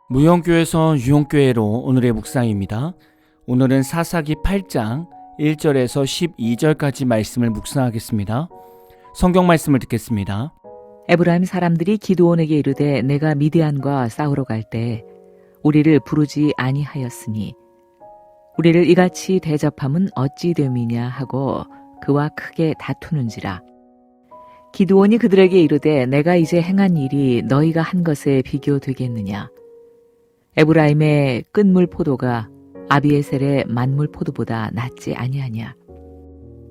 무용교에서 유용교회로 오늘의 묵상입니다. 오늘은 사사기 8장 1절에서 12절까지 말씀을 묵상하겠습니다. 성경 말씀을 듣겠습니다. 에브라임 사람들이 기드온에게 이르되 내가 미디안과 싸우러 갈 때 우리를 부르지 아니하였으니 우리를 이같이 대접함은 어찌 됨이냐 하고 그와 크게 다투는지라. 기드온이 그들에게 이르되 내가 이제 행한 일이 너희가 한 것에 비교되겠느냐. 에브라임의 끈물 포도가 아비에셀의 만물 포도보다 낫지 아니하냐.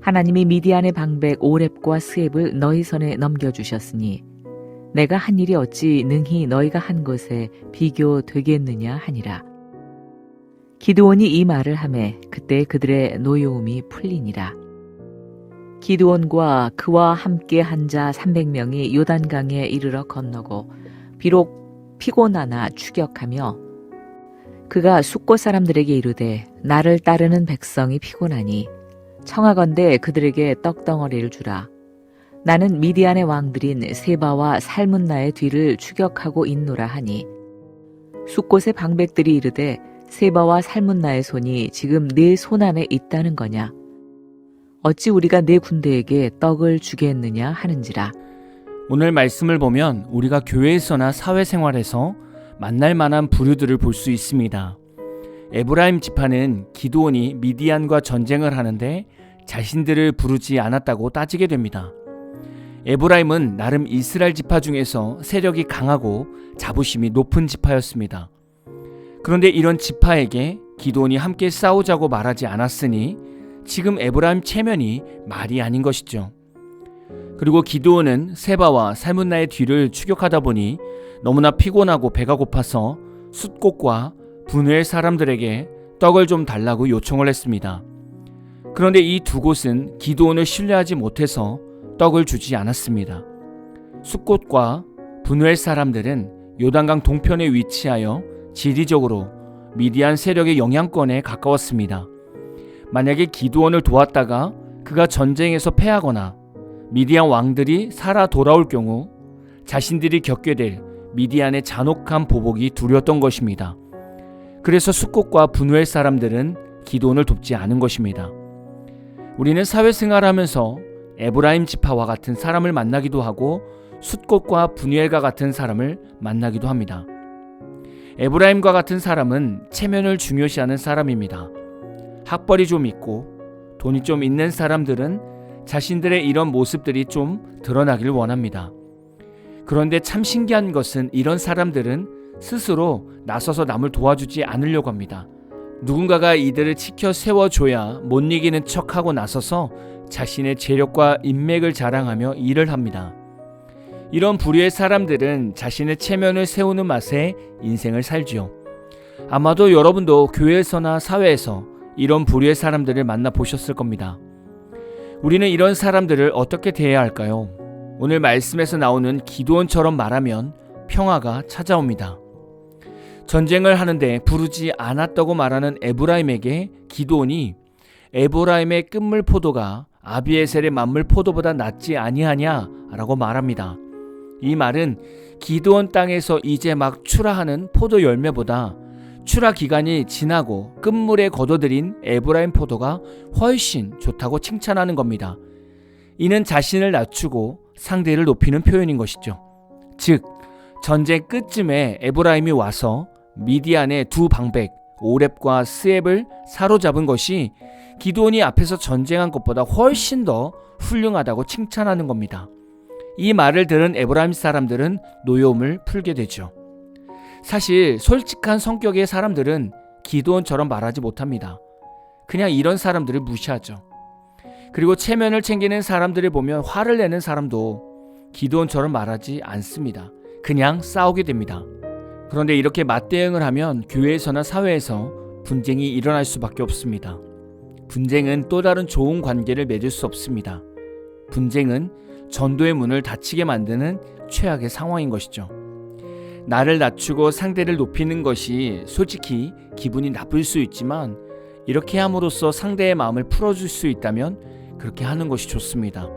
하나님이 미디안의 방백 오렙과 스앱을 너희 손에 넘겨주셨으니 내가 한 일이 어찌 능히 너희가 한 것에 비교되겠느냐 하니라. 기드온이 이 말을 하매 그때 그들의 노여움이 풀리니라. 기드온과 그와 함께 한 자 300명이 요단강에 이르러 건너고 비록 피곤하나 추격하며 그가 숫곳 사람들에게 이르되 나를 따르는 백성이 피곤하니 청하건대 그들에게 떡덩어리를 주라. 나는 미디안의 왕들인 세바와 살문나의 뒤를 추격하고 있노라 하니 숫곳의 방백들이 이르되 세바와 살문나의 손이 지금 네 손 안에 있다는 거냐. 어찌 우리가 네 군대에게 떡을 주겠느냐 하는지라. 오늘 말씀을 보면 우리가 교회에서나 사회생활에서 만날 만한 부류들을 볼 수 있습니다. 에브라임 지파는 기드온이 미디안과 전쟁을 하는데 자신들을 부르지 않았다고 따지게 됩니다. 에브라임은 나름 이스라엘 지파 중에서 세력이 강하고 자부심이 높은 지파였습니다. 그런데 이런 지파에게 기드온이 함께 싸우자고 말하지 않았으니 지금 에브라임 체면이 말이 아닌 것이죠. 그리고 기드온은 세바와 살문나의 뒤를 추격하다 보니 너무나 피곤하고 배가 고파서 숫곳과 분회의 사람들에게 떡을 좀 달라고 요청을 했습니다. 그런데 이 두 곳은 기드온을 신뢰하지 못해서 떡을 주지 않았습니다. 숫곳과 분회의 사람들은 요단강 동편에 위치하여 지리적으로 미디안 세력의 영향권에 가까웠습니다. 만약에 기드온을 도왔다가 그가 전쟁에서 패하거나 미디안 왕들이 살아 돌아올 경우 자신들이 겪게 될 미디안의 잔혹한 보복이 두려웠던 것입니다. 그래서 숫곳과 분회의 사람들은 기드온을 돕지 않은 것입니다. 우리는 사회생활하면서 에브라임 지파와 같은 사람을 만나기도 하고 숫곳과 분회과 같은 사람을 만나기도 합니다. 에브라임과 같은 사람은 체면을 중요시하는 사람입니다. 학벌이 좀 있고 돈이 좀 있는 사람들은 자신들의 이런 모습들이 좀 드러나길 원합니다. 그런데 참 신기한 것은 이런 사람들은 스스로 나서서 남을 도와주지 않으려고 합니다. 누군가가 이들을 치켜 세워줘야 못 이기는 척하고 나서서 자신의 재력과 인맥을 자랑하며 일을 합니다. 이런 부류의 사람들은 자신의 체면을 세우는 맛에 인생을 살지요. 아마도 여러분도 교회에서나 사회에서 이런 부류의 사람들을 만나보셨을 겁니다. 우리는 이런 사람들을 어떻게 대해야 할까요? 오늘 말씀에서 나오는 기드온처럼 말하면 평화가 찾아옵니다. 전쟁을 하는데 부르지 않았다고 말하는 에브라임에게 기드온이 에브라임의 끈물 포도가 아비에셀의 만물 포도보다 낫지 아니하냐 라고 말합니다. 이 말은 기드온 땅에서 이제 막 출하하는 포도 열매보다 출하 기간이 지나고 끝물에 거둬들인 에브라임 포도가 훨씬 좋다고 칭찬하는 겁니다. 이는 자신을 낮추고 상대를 높이는 표현인 것이죠. 즉 전쟁 끝쯤에 에브라임이 와서 미디안의 두 방백 오렙과 스앱을 사로잡은 것이 기드온이 앞에서 전쟁한 것보다 훨씬 더 훌륭하다고 칭찬하는 겁니다. 이 말을 들은 에브라임 사람들은 노여움을 풀게 되죠. 사실 솔직한 성격의 사람들은 기드온처럼 말하지 못합니다. 그냥 이런 사람들을 무시하죠. 그리고 체면을 챙기는 사람들을 보면 화를 내는 사람도 기드온처럼 말하지 않습니다. 그냥 싸우게 됩니다. 그런데 이렇게 맞대응을 하면 교회에서나 사회에서 분쟁이 일어날 수밖에 없습니다. 분쟁은 또 다른 좋은 관계를 맺을 수 없습니다. 분쟁은 전도의 문을 닫히게 만드는 최악의 상황인 것이죠. 나를 낮추고 상대를 높이는 것이 솔직히 기분이 나쁠 수 있지만 이렇게 함으로써 상대의 마음을 풀어줄 수 있다면 그렇게 하는 것이 좋습니다.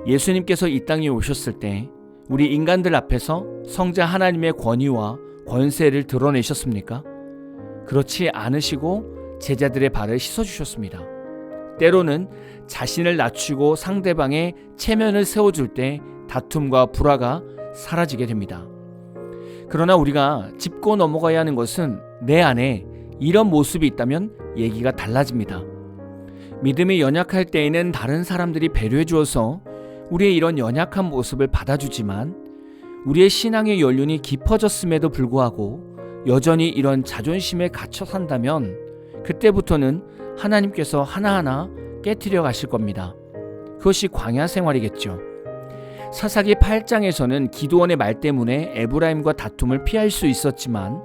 예수님께서 이 땅에 오셨을 때 우리 인간들 앞에서 성자 하나님의 권위와 권세를 드러내셨습니까? 그렇지 않으시고 제자들의 발을 씻어주셨습니다. 때로는 자신을 낮추고 상대방의 체면을 세워줄 때 다툼과 불화가 사라지게 됩니다. 그러나 우리가 짚고 넘어가야 하는 것은 내 안에 이런 모습이 있다면 얘기가 달라집니다. 믿음이 연약할 때에는 다른 사람들이 배려해 주어서 우리의 이런 연약한 모습을 받아주지만 우리의 신앙의 연륜이 깊어졌음에도 불구하고 여전히 이런 자존심에 갇혀 산다면 그때부터는 하나님께서 하나하나 깨트려 가실 겁니다. 그것이 광야 생활이겠죠. 사사기 8장에서는 기드온의 말 때문에 에브라임과 다툼을 피할 수 있었지만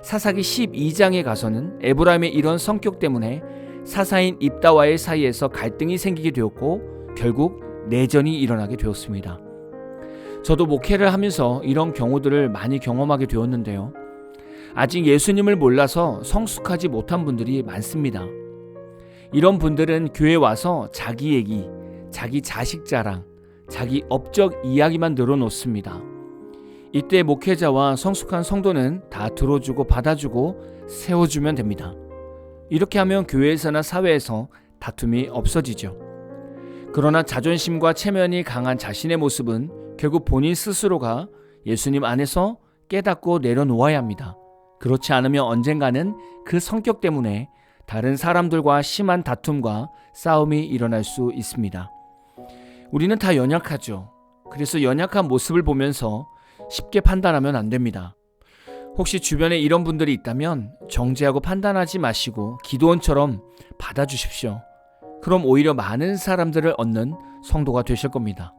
사사기 12장에 가서는 에브라임의 이런 성격 때문에 사사인 입다와의 사이에서 갈등이 생기게 되었고 결국 내전이 일어나게 되었습니다. 저도 목회를 하면서 이런 경우들을 많이 경험하게 되었는데요. 아직 예수님을 몰라서 성숙하지 못한 분들이 많습니다. 이런 분들은 교회에 와서 자기 얘기, 자기 자식 자랑, 자기 업적 이야기만 늘어놓습니다. 이때 목회자와 성숙한 성도는 다 들어주고 받아주고 세워주면 됩니다. 이렇게 하면 교회에서나 사회에서 다툼이 없어지죠. 그러나 자존심과 체면이 강한 자신의 모습은 결국 본인 스스로가 예수님 안에서 깨닫고 내려놓아야 합니다. 그렇지 않으면 언젠가는 그 성격 때문에 다른 사람들과 심한 다툼과 싸움이 일어날 수 있습니다. 우리는 다 연약하죠. 그래서 연약한 모습을 보면서 쉽게 판단하면 안 됩니다. 혹시 주변에 이런 분들이 있다면 정죄하고 판단하지 마시고 기드온처럼 받아주십시오. 그럼 오히려 많은 사람들을 얻는 성도가 되실 겁니다.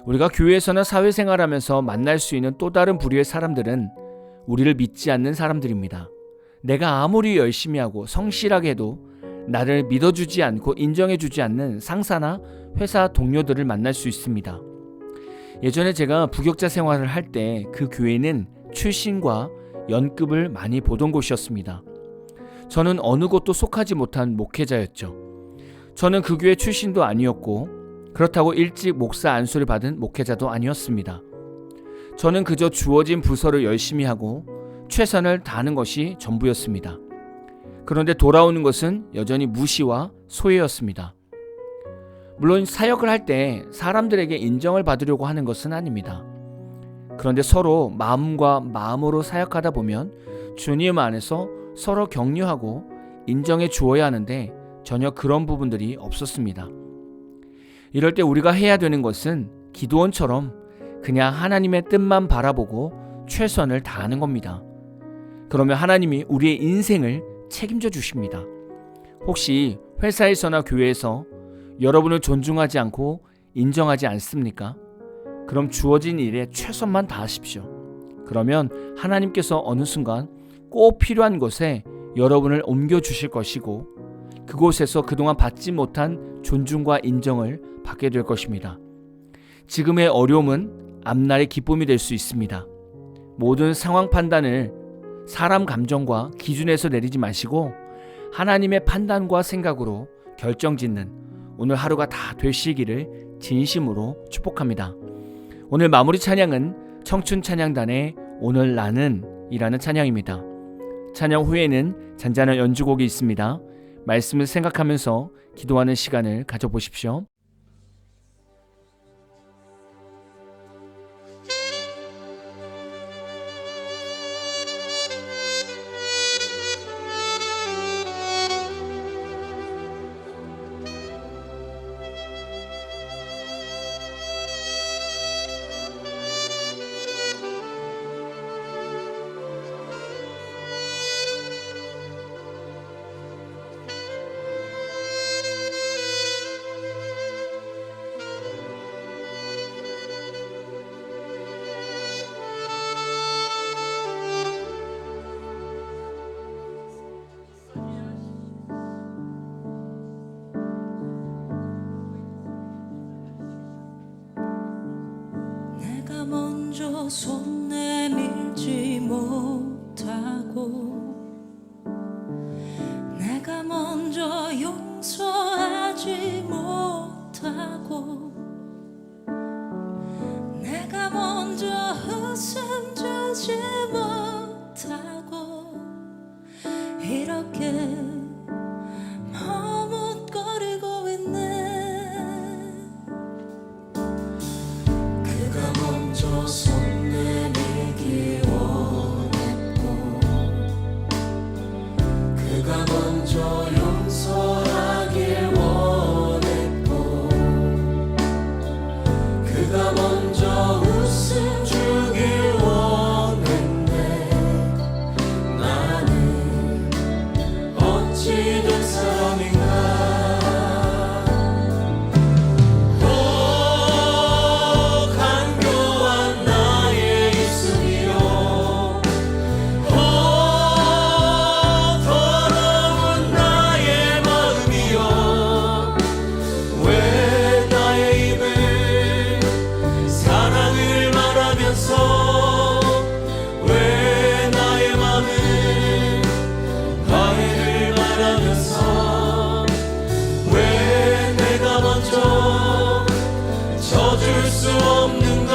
우리가 교회에서나 사회생활하면서 만날 수 있는 또 다른 부류의 사람들은 우리를 믿지 않는 사람들입니다. 내가 아무리 열심히 하고 성실하게 해도 나를 믿어주지 않고 인정해주지 않는 상사나 회사 동료들을 만날 수 있습니다. 예전에 제가 부격자 생활을 할 때 그 교회는 출신과 연급을 많이 보던 곳이었습니다. 저는 어느 곳도 속하지 못한 목회자였죠. 저는 그 교회 출신도 아니었고 그렇다고 일찍 목사 안수를 받은 목회자도 아니었습니다. 저는 그저 주어진 부서를 열심히 하고 최선을 다하는 것이 전부였습니다. 그런데 돌아오는 것은 여전히 무시와 소외였습니다. 물론 사역을 할 때 사람들에게 인정을 받으려고 하는 것은 아닙니다. 그런데 서로 마음과 마음으로 사역하다 보면 주님 안에서 서로 격려하고 인정해 주어야 하는데 전혀 그런 부분들이 없었습니다. 이럴 때 우리가 해야 되는 것은 기드온처럼 그냥 하나님의 뜻만 바라보고 최선을 다하는 겁니다. 그러면 하나님이 우리의 인생을 책임져 주십니다. 혹시 회사에서나 교회에서 여러분을 존중하지 않고 인정하지 않습니까? 그럼 주어진 일에 최선만 다하십시오. 그러면 하나님께서 어느 순간 꼭 필요한 곳에 여러분을 옮겨주실 것이고 그곳에서 그동안 받지 못한 존중과 인정을 받게 될 것입니다. 지금의 어려움은 앞날의 기쁨이 될 수 있습니다. 모든 상황 판단을 사람 감정과 기준에서 내리지 마시고 하나님의 판단과 생각으로 결정짓는 오늘 하루가 다 되시기를 진심으로 축복합니다. 오늘 마무리 찬양은 청춘 찬양단의 오늘 나는 이라는 찬양입니다. 찬양 후에는 잔잔한 연주곡이 있습니다. 말씀을 생각하면서 기도하는 시간을 가져보십시오. 먼저 손 내밀지 못하고 내가 먼저 용서하지 못하고 내가 먼저 웃음 주지 못하고 이렇게 머뭇거리고 있네. 그가 먼저 손 내밀기 원했고 그가 먼저 용서하길 원했고 그가 먼저 웃음 주길 원했네. 나는 어찌된 사람인가. 오 간교한 나의 입술이요 오 더러운 나의 마음이요 왜 나의 입을 사랑을 말하면서 왜 나의 맘을 화해를 말하면서 왜 내가 먼저 져줄 수 없는가.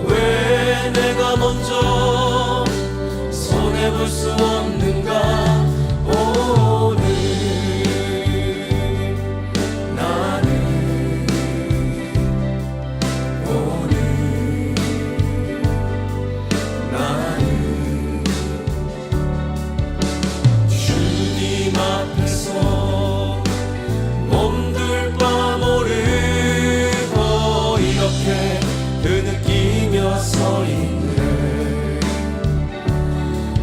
왜 내가 먼저 손해볼 수 없는가. 오늘 나는 오늘 나는 주님 앞에서 몸둘 바 모르고 이렇게 느끼며 서 있네.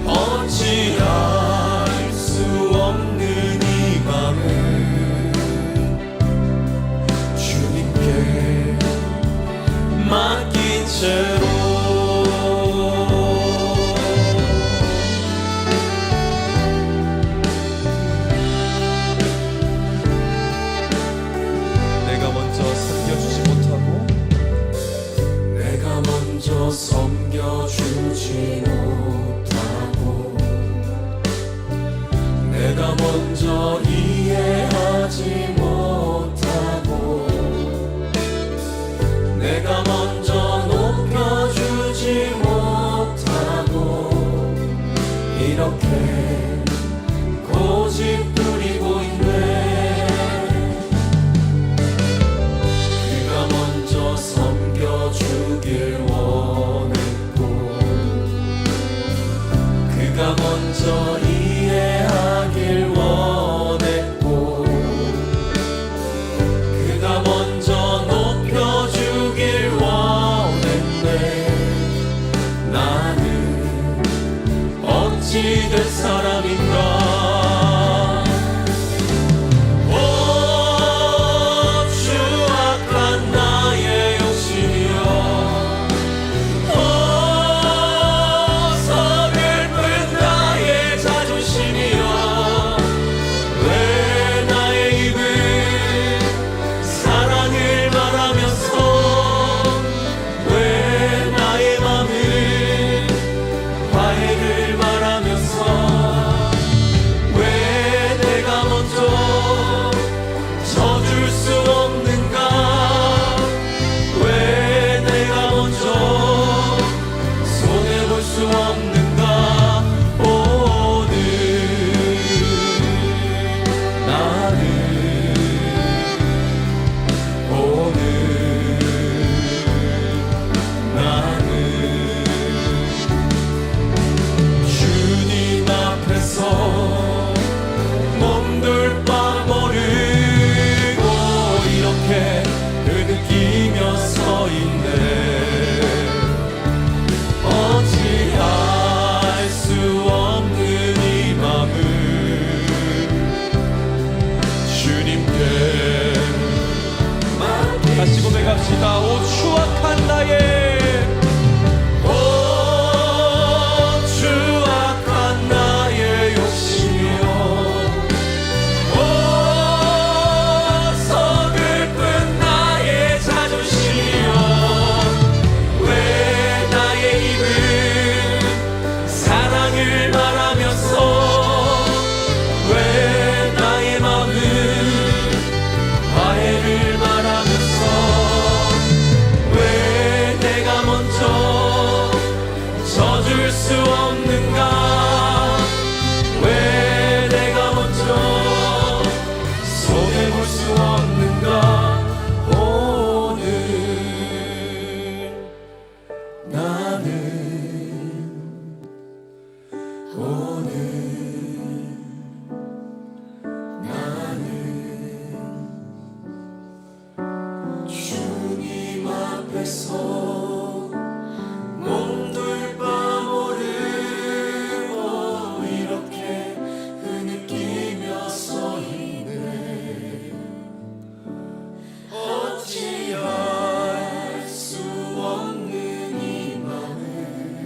어찌할 수 없는 이 맘을 주님께 맡긴 채로 내가 먼저 섬겨주지 못하고 내가 먼저 섬겨주지 못하고 내가 먼저 이해하지 못하고 내가 먼저 높여주지 못하고 이렇게 고집 부리고 있네. 그가 먼저 섬겨주길 원했고 그가 먼저 이해하길 원했고 그가 먼저 높여주길 원했네. 나는 어찌된 사람인가. 오 추악한 나의 욕심이여 오 서글픈 나의 자존심이여 왜 나의 입을 사랑을 말하면서 왜 나의 맘을 화해를 말하면서 왜 내가 먼저 져줄 수 없는가. 왜 내가 먼저 손해볼 수 없는가. 오늘 나는 오늘 나는 주님 앞에서 몸둘 바 모르고 이렇게 느끼며 서 있네. 어찌할 수 없는 이 맘을 주님께 다시 고백합시다. 오 추악한 나의 오 추악한 나의 욕심이여 오 서글픈 나의 자존심이여 왜 나의 입을 사랑을 말하면서 왜 나의 맘을 화해를 말하면서 왜 내가 먼저 져줄 수 없는가. 왜 주님 앞에서 몸둘 바 모르고 이렇게 흐느끼며 서 있네. 어찌할 수 없는 이 맘에